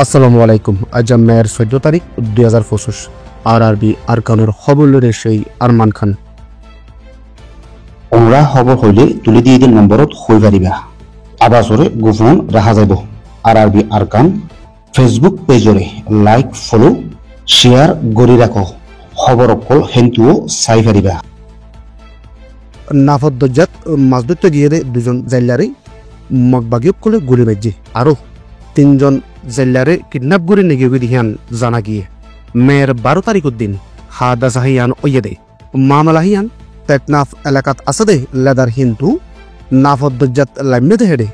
আসসালামু আলাইকুম। আজ মেয়ের 14 তারিখ 2025 আরআরবি আরকানের খবরের সেই আরমান খান। ওমরা খবর হইলে তুলি দিয়ে দিন নম্বরত হই পারিবা আবাসরে গোপন রাখা যাব। আরআরবি আরকান ফেসবুক পেজরে লাইক ফলো শেয়ার গড়ি রাখো। খবর অকল হেন্তুও চাই পারিবা। নাফদ্দজাত মাছদুত্ত গিয়ে দুজন জেলারে মগবাগিয়ক করে গুলি মেজি আরো 3 জন জেলারে কিডন্যাপ করে নিয়ে দিহান জানা গিয়ে মেয়ের 12 তারিখের দিন হাদা সাহিয়ান ওয়েদে মামলাহিয়ান টেকনাফ এলাকাত আছে দে লেদার হিন্দু নাফদ্দজাত লাইমে দে হেডে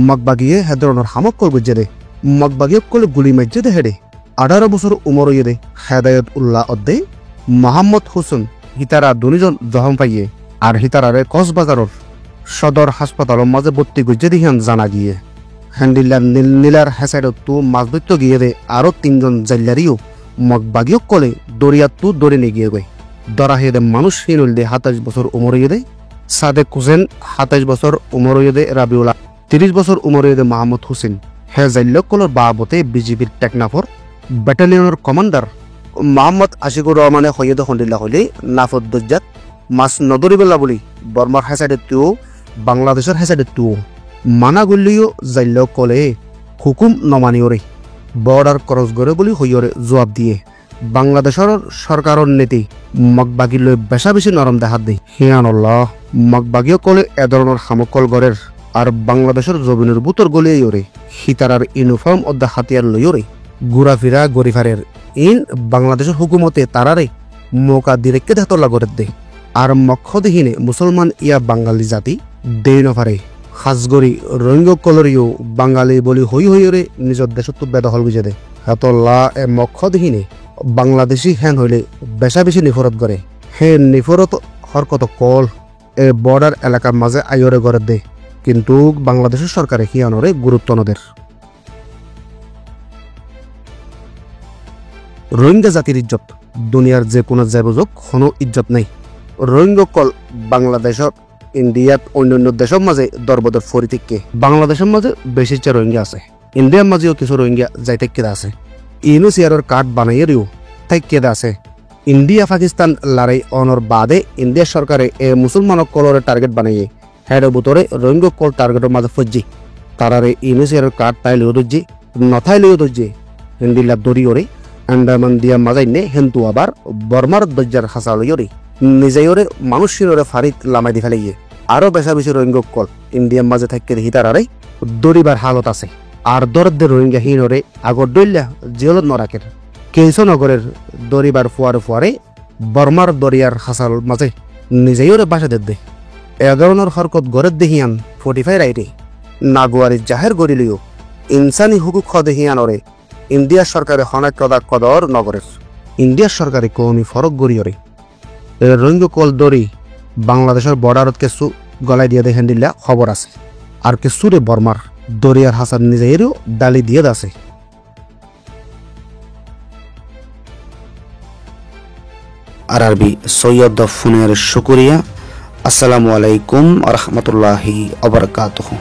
মগবাগিয়ে হেদরনের হামক কল গুজে দে মগবাগিয়ক করে গুলি মেজে দে হেডে 18 বছর উমর ইয়েদে হেদায়ত উল্লাহ অদ্দে মোহাম্মদ হোসেন হিতারা দুজন জখম পাইয়ে আর হিতারারে কক্সবাজারের সদর হাসপাতালের মাঝে ভর্তি গুজে দিহান জানা গিয়ে হ্যান্ডিলার নীলার হেসাইডতো মাছ ধরত গিয়ে দে আরো 3 জন জেলারিও মগবাগিয়ক কলে দরিয়াতো দরে নিয়ে গিয়ে গই দরা হেদে মানুষ হিনুল দে 27 বছর উমর ইয়েদে সাদেক হোসেন 27 বছর উমর ইয়েদে রাবিউল্লাহ 30 বছর উমর ইয়েদে মোহাম্মদ হোসেন হে জেল্লক কলর বাবতে বিজিবির টেকনাফর ব্যাটালিয়নের কমান্ডার মোহাম্মদ আশিকুর রহমানে হইয়দে হন্ডিল্লা হইলে নাফদ্দজাত মাছ নদরিবেলা বলি বর্মার হেসাইডেও বাংলাদেশের হেসাইডেও মানা গুলিও জাইল কলে হুকুম নমানিওরে বর্ডার ক্রস করে বলি হইয়রে জবাব দিয়ে বাংলাদেশের সরকারের নীতি মগবাগি লৈ বেশা বেশি নরম দেখাত দেই হিয়ানল্লাহ মগবাগিও কলে এ ধরনের হামকল গড়ের আর বাংলাদেশের জমিনের বুতর গলিয়ে ওরে হিতারার ইউনিফর্ম অদ্দা হাতিয়ার লইরে ঘুরাফিরা গরিফারের ইন বাংলাদেশের হুকুমতে তারারে মৌকা দিরেককে দেহতলা গড়ে দে আর মক্ষদেহীনে মুসলমান ইয়া বাঙালি জাতি দেই নফারে হাজগরি রঙ্গ কলরিও বাঙালি বলি হই হইরে নিজের দেশত বেদখল বুঝে দে হেতল্লা এ মক্ষদেহীনে বাংলাদেশি হ্যান হইলে বেশা বেশি নিফরত করে হে নিফরত হরকত কল এ বর্ডার এলাকার মাঝে আইরে গড়ে দে কিন্তু বাংলাদেশের সরকারে হিয়ানরে গুরুত্ব নদের রোহিঙ্গা জাতির ইজ্জত দুনিয়ার যে কোনো জেবুজক কোনো ইজ্জত নাই রোহিঙ্গা কল বাংলাদেশত ইন্ডিয়াত অন্যান্য দেশের মাঝে দরবদর ফরিতিককে বাংলাদেশের মাঝে বেশি রোহিঙ্গা আছে ইন্ডিয়ার মাঝেও কিছু রোহিঙ্গা যাইতে কেদা আছে ইউনিসিয়ারের কার্ড বানাইয়েও তাই কেদা আছে ইন্ডিয়া পাকিস্তান লড়াই অনর বাদে ইন্ডিয়া সরকারে এ মুসলমানক কলরে টার্গেট বানাইয়ে হেড বুতরে রোহিঙ্গা কল টার্গেটের মাঝে ফজ্জি তারারে ইউনিসিয়ারের কার্ড তাই লিও দজ্জি নথাই লিও দজ্জি হিন্দিলা দড়ি ওরে আন্ডামান দিয়া মাজাই নে হেন্তু আবার বর্মার দজ্জার হাসা লইরে নিজেরে মানুষের ফারিক লামাই দি ফেলাইয়ে আরো বেশা বেশি রোহিঙ্গা কল ইন্ডিয়ার মাঝে থাকতে হিতারারে দরিবার হালত আছে আর দরদের রোহিঙ্গা হিনরে আগর দইল্লা জিয়লত নরাকের কেইস নগরের দরিবার ফুয়ারে ফুয়ারে বর্মার দরিয়ার হাসাল মাঝে নিজেরে বাসা দে এ ধরনের হরকত গড়ের দেহিয়ান 45 রাইটে নাগুয়ারি জাহের গড়িলিও ইনসানি হুকুক দেহিয়ানরে ইন্ডিয়া সরকারে হনাক কদর নগরের ইন্ডিয়া সরকারে কৌমি ফরক গড়িয়রে রোহিঙ্গা কল দরি বাংলাদেশের বর্ডারত কিছু গলাই দিয়ে দেখেন দিলা খবর আছে আর কিছুরে বর্মার দরিয়ার হাসান নিজেরও ডালি দিয়ে আছে আরআরবি সৈয়দ ফোনের শুকরিয়া। আসসালামু আলাইকুম ওয়া রাহমাতুল্লাহি ওয়া বারাকাতুহু।